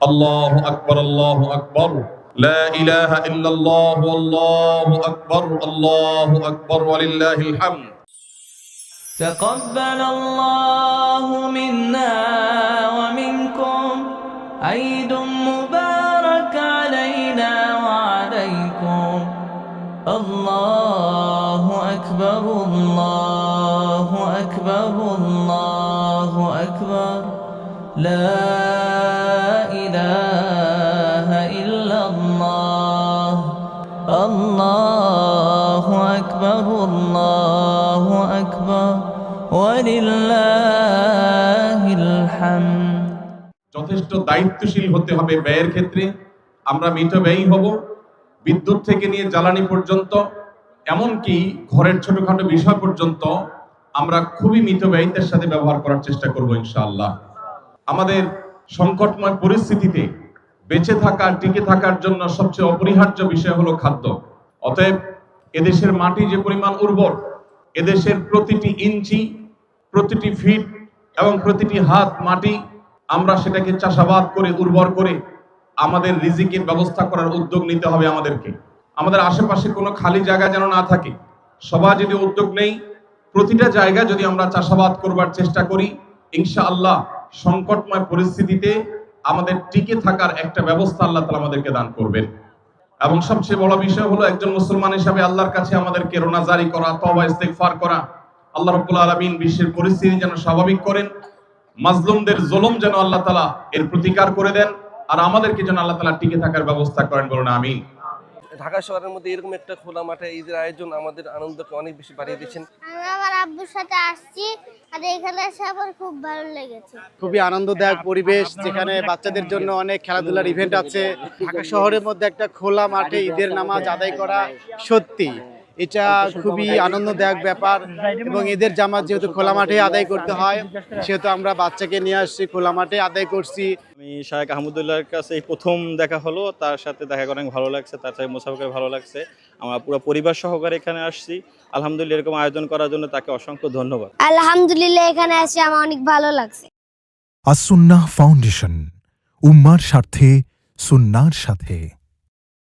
আল্লাহু আকবার, আল্লাহু আকবার, লা ইলাহা ইল্লাল্লাহ, আল্লাহু আকবার, আল্লাহু আকবার, ওয়ালিল্লাহিল হামদ। تقبل الله منا ومنكم عيد مبارك علينا وعليكم. الله أكبر، الله أكبر، الله أكبر، لا إله إلا الله. الله أكبر، الله أكبر، ওয়ালিল্লাহিল হামদ। যথেষ্ট দায়িত্বশীল হতে হবে ব্যয়ের ক্ষেত্রে। আমরা মিতব্যয়ী হব, বিদ্যুৎ থেকে নিয়ে জ্বালানি পর্যন্ত, এমনকি ঘরের ছোটখাটো বিষয় পর্যন্ত আমরা খুবই মিতব্যয়িতার সাথে ব্যবহার করার চেষ্টা করব ইনশাআল্লাহ। আমাদের সংকটময় পরিস্থিতিতে বেঁচে থাকা, টিকে থাকার জন্য সবচেয়ে অপরিহার্য বিষয় হলো খাদ্য। অতএব এদেশের মাটি যে পরিমাণ উর্বর, এদেশের প্রতিটি ইঞ্চি, প্রতিটি ফিট এবং প্রতিটি হাত মাটি, আমরা সেটাকে চাষাবাদ করে উর্বর করে আমাদের রিজিকের ব্যবস্থা করার উদ্যোগ নিতে হবে আমাদেরকে। আমাদের আশেপাশে কোনো খালি জায়গা যেন না থাকে। সবাই যদি উদ্যোগ নেই, প্রতিটা জায়গা যদি আমরা চাষাবাদ করবার চেষ্টা করি, ইনশাআল্লাহ সংকটময় পরিস্থিতিতে আমাদের টিকে থাকার একটা ব্যবস্থা আল্লাহ তাআলা আমাদেরকে দান করবেন। এবং সবচেয়ে বড় বিষয় হলো একজন মুসলমান হিসাবে আল্লাহর কাছে আমাদেরকে রোনাজারি করা, তওবা ইস্তেগফার করা। আল্লাহ রাব্বুল আলামিন বিশ্বের পরিস্থিতি যেন স্বাভাবিক করেন, মাজলুমদের জুলুম যেন আল্লাহ তাআলা এর প্রতিকার করে দেন, আর আমাদেরকে যেন আল্লাহ তাআলা টিকে থাকার ব্যবস্থা করেন, বলুন আমিন। ঢাকা শহরের মধ্যে এরকম একটা খোলা মাঠে ঈদের আয়োজন আমাদের আনন্দকে অনেক বেশি বাড়িয়ে দিচ্ছেন। আমি আমার আব্বুর সাথে আসছি, আর এখানে এসে আমার খুব ভালো লেগেছে। খুবই আনন্দদায়ক পরিবেশ, যেখানে বাচ্চাদের জন্য অনেক খেলাধুলার ইভেন্ট আছে। ঢাকা শহরের মধ্যে একটা খোলা মাঠে ঈদের নামাজ আদায় করা সত্যি এটা খুবই আনন্দদায়ক ব্যাপার। এবং ঈদের জামাত যেহেতু খোলা মাঠে আদায় করতে হয়, সেহেতু আমরা বাচ্চাকে নিয়ে আসছি, খোলা মাঠে আদায় করছি। আমি শায়েখ আহমদুল্লাহর কাছে এই প্রথম দেখা হলো, তার সাথে দেখা করে অনেক ভালো লাগছে, তার সাথে মোসাফা করে ভালো লাগছে। আমরা পুরো পরিবার সহকারে এখানে আসছি। আলহামদুলিল্লাহ, এরকম আয়োজন করার জন্য তাকে অসংখ্য ধন্যবাদ। আলহামদুলিল্লাহ, এখানে এসে আমার অনেক ভালো লাগছে। আস-সুন্নাহ ফাউন্ডেশন, উম্মার স্বার্থে সুন্নাহর সাথে।